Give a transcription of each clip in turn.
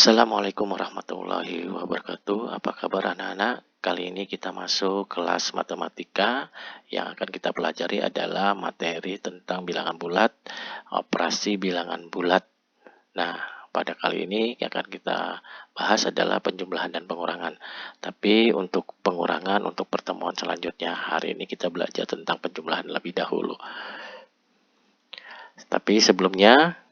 Assalamualaikum warahmatullahi wabarakatuh. Apa kabar anak-anak? Kali ini kita masuk kelas matematika. Yang akan kita pelajari adalah materi tentang bilangan bulat, operasi bilangan bulat. Nah, pada kali ini yang akan kita bahas adalah penjumlahan dan pengurangan. Tapi untuk pengurangan, untuk pertemuan selanjutnya, hari ini kita belajar tentang penjumlahan lebih dahulu. Tapi sebelumnya,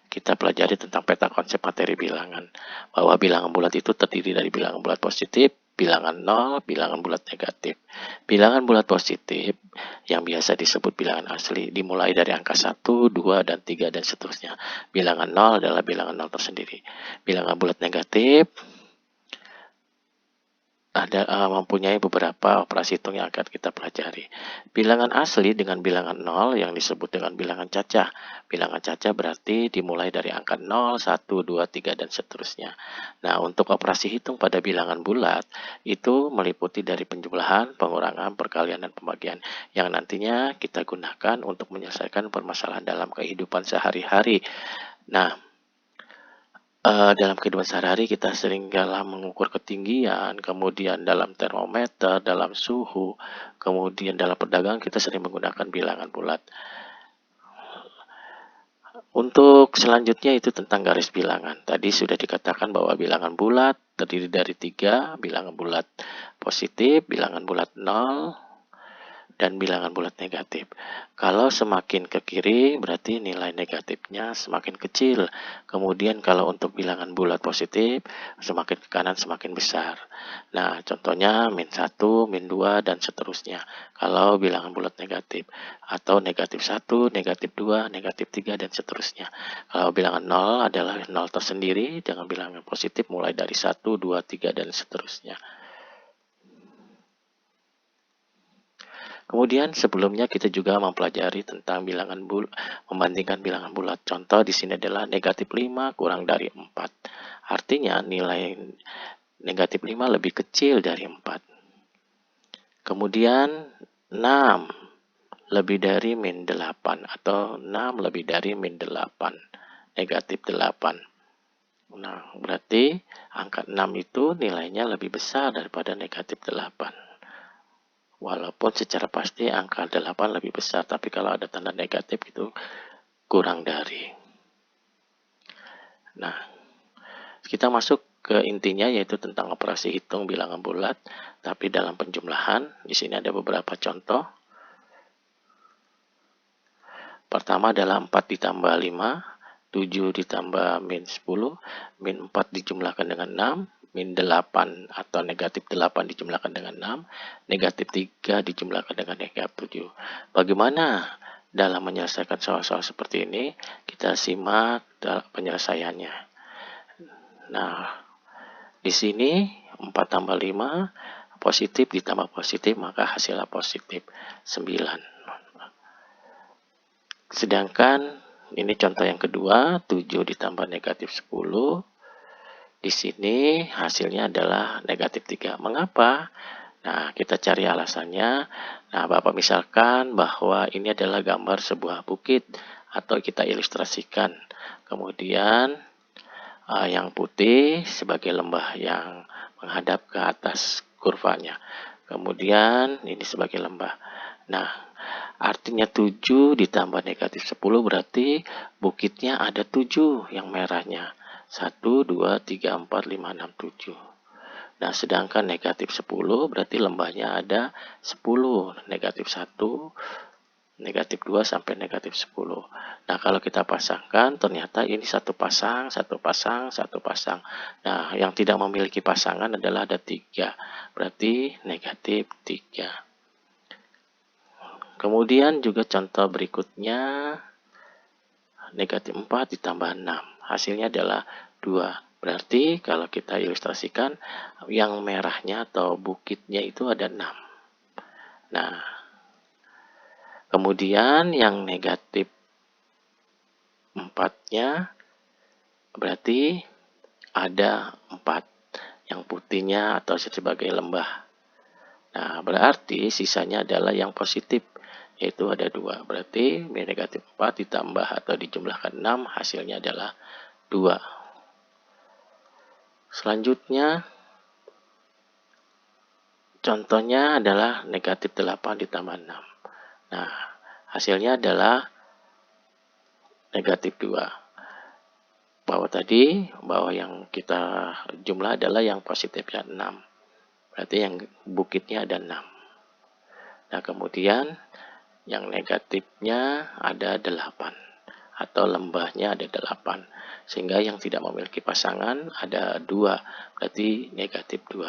kita pelajari tentang peta konsep materi bilangan. Bahwa bilangan bulat itu terdiri dari bilangan bulat positif, bilangan nol, bilangan bulat negatif. Bilangan bulat positif yang biasa disebut bilangan asli dimulai dari angka 1, 2, dan 3, dan seterusnya. Bilangan nol adalah bilangan nol tersendiri. Bilangan bulat negatif mempunyai beberapa operasi hitung yang akan kita pelajari. Bilangan asli dengan bilangan nol yang disebut dengan bilangan cacah. Bilangan cacah berarti dimulai dari angka 0, 1, 2, 3, dan seterusnya. Nah, untuk operasi hitung pada bilangan bulat, itu meliputi dari penjumlahan, pengurangan, perkalian, dan pembagian, yang nantinya kita gunakan untuk menyelesaikan permasalahan dalam kehidupan sehari-hari. Nah, dalam kehidupan sehari-hari kita seringkali mengukur ketinggian, kemudian dalam termometer, dalam suhu, kemudian dalam perdagangan kita sering menggunakan bilangan bulat. Untuk selanjutnya itu tentang garis bilangan. Tadi sudah dikatakan bahwa bilangan bulat terdiri dari 3, bilangan bulat positif, bilangan bulat 0, dan bilangan bulat negatif. Kalau semakin ke kiri berarti nilai negatifnya semakin kecil. Kemudian kalau untuk bilangan bulat positif semakin ke kanan semakin besar. Nah, contohnya min 1, min 2, dan seterusnya. Kalau bilangan bulat negatif. Atau negatif 1, negatif 2, negatif 3, dan seterusnya. Kalau bilangan 0 adalah 0 tersendiri dengan bilangan positif mulai dari 1, 2, 3, dan seterusnya. Kemudian sebelumnya kita juga mempelajari tentang bilangan membandingkan bilangan bulat. Contoh di sini adalah negatif 5 kurang dari 4. Artinya nilai negatif 5 lebih kecil dari 4. Kemudian 6 lebih dari min 8 atau 6 lebih dari min 8. Negatif 8. Nah, berarti angka 6 itu nilainya lebih besar daripada negatif 8. Walaupun secara pasti angka 8 lebih besar, tapi kalau ada tanda negatif itu kurang dari. Nah, kita masuk ke intinya yaitu tentang operasi hitung bilangan bulat, tapi dalam penjumlahan. Di sini ada beberapa contoh. Pertama adalah 4 ditambah 5, 7 ditambah min 10, min 4 dijumlahkan dengan 6, min 8 atau negatif 8 dijumlahkan dengan 6, negatif 3 dijumlahkan dengan negatif 7. Bagaimana dalam menyelesaikan soal-soal seperti ini? Kita simak dalam penyelesaiannya. Nah, di sini 4 tambah 5, positif ditambah positif, maka hasilnya positif 9. Sedangkan ini contoh yang kedua, 7 ditambah negatif 10. Di sini hasilnya adalah negatif 3. Mengapa? Nah, kita cari alasannya. Nah, Bapak misalkan bahwa ini adalah gambar sebuah bukit atau kita ilustrasikan. Kemudian yang putih sebagai lembah yang menghadap ke atas kurvanya. Kemudian ini sebagai lembah. Nah, artinya 7 ditambah negatif 10 berarti bukitnya ada 7 yang merahnya. 1, 2, 3, 4, 5, 6, 7. Nah, sedangkan negatif 10 berarti lembahnya ada 10. Negatif 1, negatif 2, sampai negatif 10. Nah, kalau kita pasangkan ternyata ini satu pasang, satu pasang, satu pasang. Nah, yang tidak memiliki pasangan adalah ada 3. Berarti negatif 3. Kemudian juga contoh berikutnya, negatif 4 ditambah 6. Hasilnya adalah 2. Berarti kalau kita ilustrasikan, yang merahnya atau bukitnya itu ada 6. Nah, kemudian yang negatif 4-nya berarti ada 4. Yang putihnya atau sebagai lembah. Nah, berarti sisanya adalah yang positif, yaitu ada 2. Berarti negatif 4 ditambah atau dijumlahkan 6, hasilnya adalah 2. Selanjutnya, contohnya adalah negatif 8 ditambah 6. Nah, hasilnya adalah negatif 2. Bahwa yang kita jumlah adalah yang positifnya 6. Berarti yang bukitnya ada 6. Nah, kemudian yang negatifnya ada 8. Atau lembahnya ada 8. Sehingga yang tidak memiliki pasangan ada 2. Berarti negatif 2.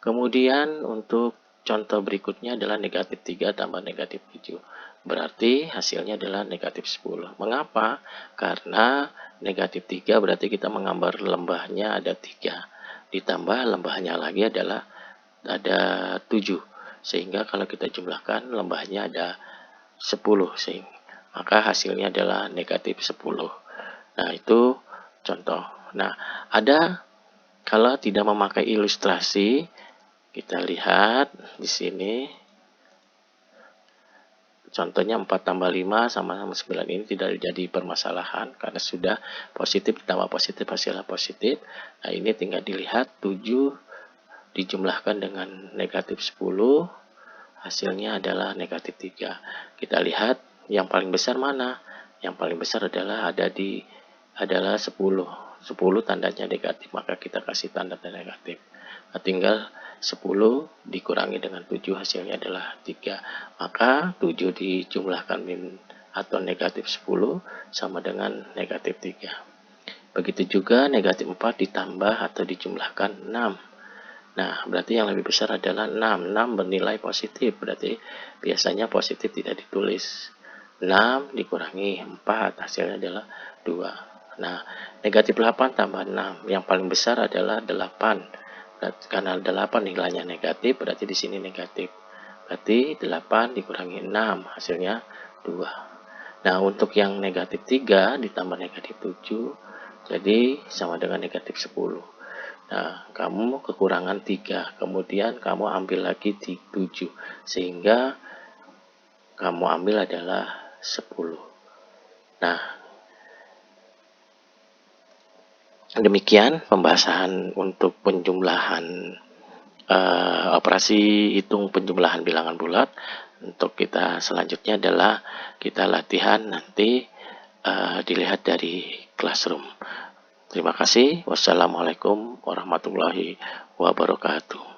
Kemudian untuk contoh berikutnya adalah negatif 3 tambah negatif 7. Berarti hasilnya adalah negatif 10. Mengapa? Karena negatif 3 berarti kita menggambar lembahnya ada 3. Ditambah lembahnya lagi adalah ada 7. Sehingga kalau kita jumlahkan lembahnya ada 10. Maka hasilnya adalah negatif 10. Nah, itu contoh. Nah, ada kalau tidak memakai ilustrasi, kita lihat di sini, contohnya 4 tambah 5 sama 9 ini tidak jadi permasalahan karena sudah positif ditambah positif hasilnya positif. Nah, ini tinggal dilihat 7 dijumlahkan dengan negatif 10, hasilnya adalah negatif 3. Kita lihat yang paling besar mana? Yang paling besar adalah adalah 10. 10 tandanya negatif, maka kita kasih tanda negatif. Nah, tinggal 10 dikurangi dengan 7 hasilnya adalah 3. Maka 7 dijumlahkan atau negatif 10 sama dengan negatif 3. Begitu juga negatif 4 ditambah atau dijumlahkan 6. Nah, berarti yang lebih besar adalah 6. 6 bernilai positif, berarti biasanya positif tidak ditulis. 6 dikurangi 4 hasilnya adalah 2. Nah, negatif 8 tambah 6. Yang paling besar adalah 8. Karena 8 nilainya negatif, berarti di sini negatif. Berarti 8 dikurangi 6, hasilnya 2. Nah, untuk yang negatif 3 ditambah negatif 7, jadi sama dengan negatif 10. Nah, kamu kekurangan 3, kemudian kamu ambil lagi 7, sehingga kamu ambil adalah 10. Nah, demikian pembahasan untuk penjumlahan operasi hitung penjumlahan bilangan bulat. Untuk kita selanjutnya adalah kita latihan nanti dilihat dari classroom. Terima kasih. Wassalamualaikum warahmatullahi wabarakatuh.